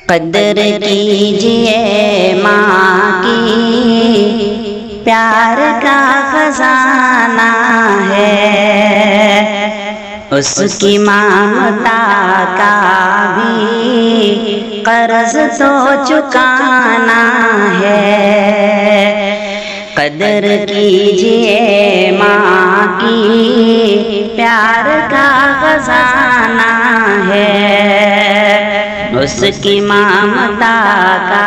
قدر کیجئے ماں کی، پیار کا خزانہ ہے، اس کی ممتا کا بھی قرض تو چکانا ہے۔ قدر کیجئے ماں کی، پیار کا خزانہ ہے، اس کی ممتا کا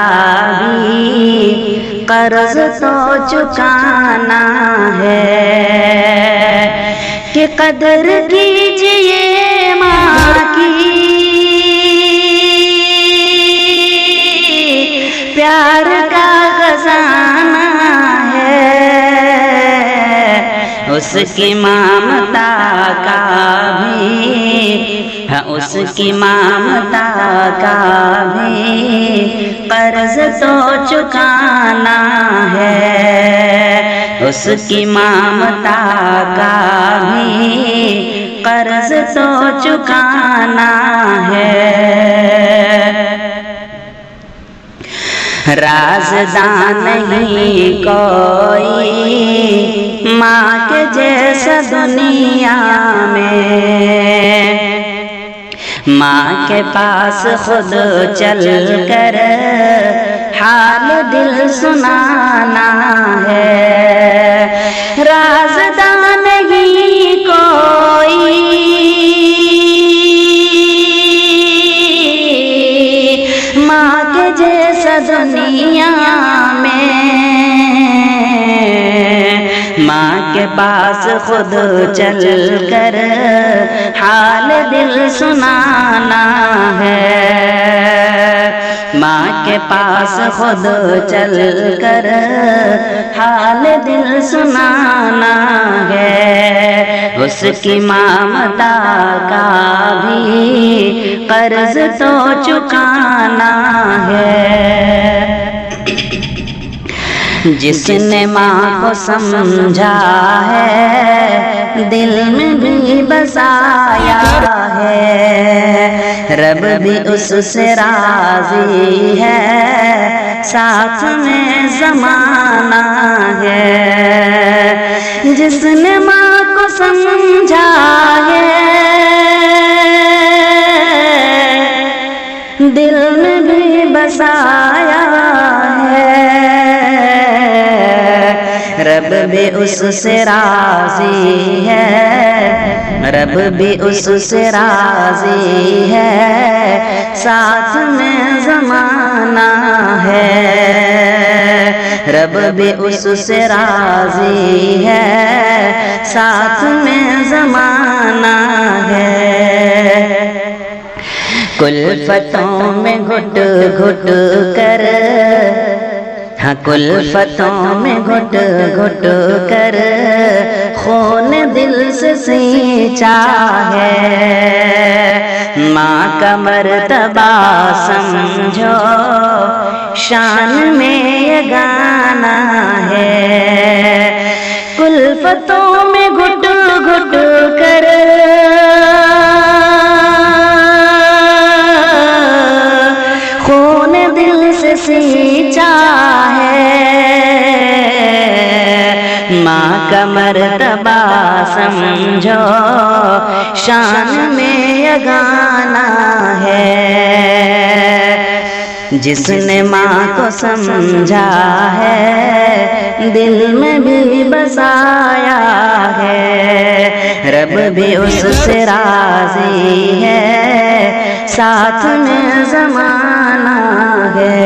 بھی قرض تو چکانا ہے۔ کہ قدر کیجئے ماں کی، پیار کا خزانہ ہے، اس کی ممتا کا بھی، اس کی ممتا کا بھی قرض تو چکانا ہے، اس کی ممتا کا بھی قرض تو چکانا ہے۔ رازداں نہیں کوئی ماں کے جیسا دنیا میں، ماں کے پاس خود چل کر حال دل سنانا ہے۔ رازداں نہیں کوئی ماں کے جیسا دنیا میں، ماں کے پاس خود چل کر حال دل سنانا ہے، ماں کے پاس خود چل کر حال دل سنانا ہے، اس کی ممتا کا بھی قرض تو چکانا ہے۔ جس نے ماں کو سمجھا ہے، دل میں بھی بسایا ہے، رب بھی اس سے راضی ہے، ساتھ میں زمانہ ہے۔ جس نے ماں کو سمجھا ہے، دل میں بھی بسایا ہے، رب بھی اس سے راضی ہے، رب بھی اس سے راضی ہے، ساتھ میں زمانہ ہے، رب بھی اس سے راضی ہے، ساتھ میں زمانہ ہے۔ کلفتوں میں گھٹ گھٹ کر، ہاں کلفتوں میں گھٹ گھٹ کر خون دل سے سینچا ہے، ماں کا مرتبہ سمجھو، شان میں یہ گانا ہے۔ کلفتوں میں گھٹ گھٹ کر خون دل سے سینچا ہے، ماں کا مرتبہ سمجھو، شان میں یہ گانا ہے۔ جس نے ماں کو سمجھا ہے، دل میں بھی بسایا ہے، رب بھی اس سے راضی ہے، ساتھ میں زمانہ ہے۔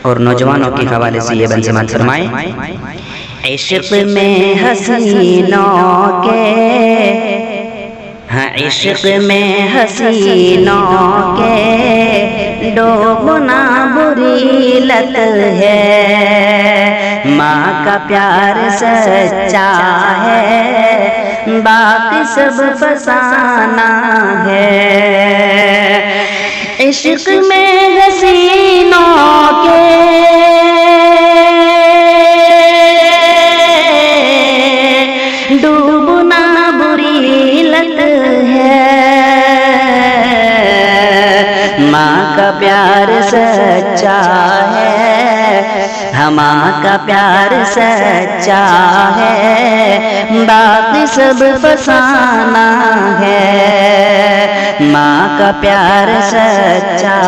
اور نوجوانوں کے حوالے سے یہ بند سماعت فرمائیں۔ عشق میں حسینوں کے، ہاں عشق میں حسینوں کے ڈوبنا بری لت ہے، ماں کا پیار سچا ہے، باقی سب فسانہ ہے۔ عشق میں حسینوں کے ڈوبنا بری لت ہے، کا پیار سچا ہے، ماں کا پیار سچا ہے، باقی سب فسانہ ہے۔ ماں کا پیار سچا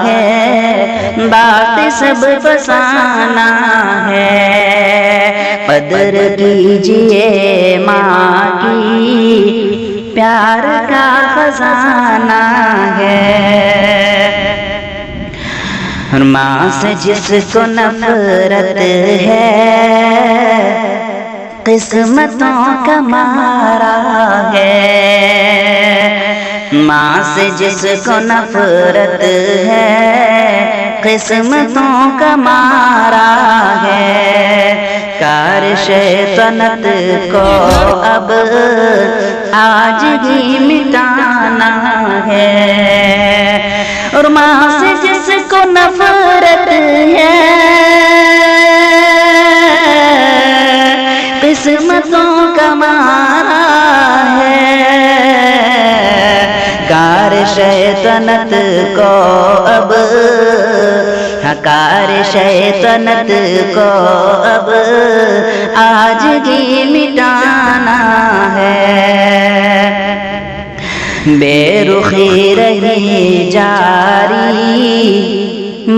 ہے، باقی سب فسانہ ہے۔ قدر کیجئے ماں کی، پیار کا خزانہ ہے۔ ماں سے جس کو نفرت ہے، قسمتوں کا مارا ہے۔ ماں سے جس کو نفرت ہے، قسمتوں کا مارا ہے۔ کار شیطنت کو اب آج ہی مٹانا ہے، اور ماں سے جس کو نفرت ہے، قسمتوں کا مارا ہے۔ کار شیطنت کو اب، کار شیطنت کو اب آج ہی مٹانا ہے۔ بے رخی رہی جاری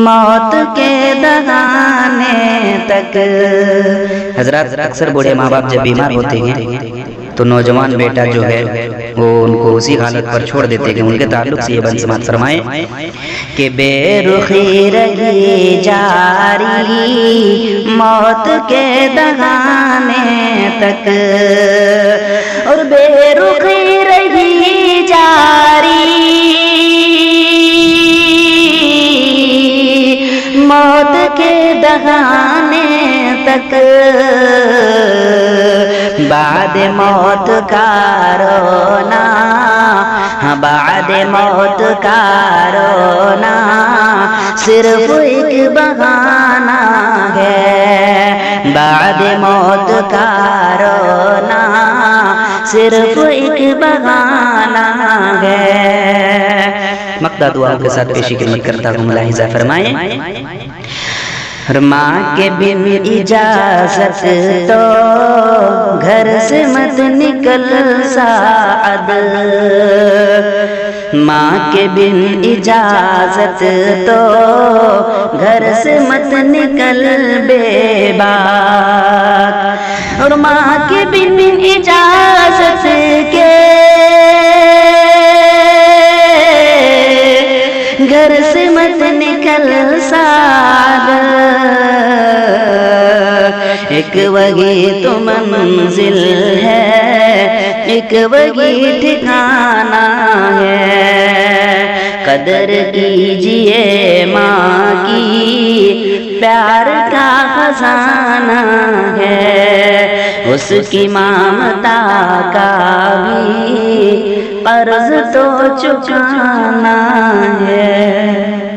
موت کے دہانے تک۔ حضرات اکثر بوڑھے ماں باپ جب بیمار ہوتے ہیں تو نوجوان بیٹا جو ہے وہ ان کو اسی حالت پر چھوڑ دیتے ہیں۔ ان کے تعلق سے یہ بند سماعت فرمائیں کہ بے رخی رہی جاری موت کے دہانے تک، اور بے رخی رہی جاری موت کے دہانے تک۔ بعد موت کا رونا، بعد موت کا رونا صرف ایک بہانہ ہے۔ بعد موت کا رونا صرف ایک بہانہ ہے۔ مقطع دعا کے ساتھ پیشی خدمت کرتا ہوں، ملاحظہ فرمائیں۔ ماں کے بن اجازت تو گھر سے مت نکل سعد، ماں کے بن اجازت تو گھر سے مت نکل بے بات، اور ماں کے بن اجازت کے گھر سے مت نکل سعد۔ ایک وہی تو منزل ہے، ایک وہی ٹھکانہ ہے۔ قدر کیجئے ماں کی، پیار کا خزانہ ہے۔ اس کی ممتا کا بھی قرض تو چکانا ہے۔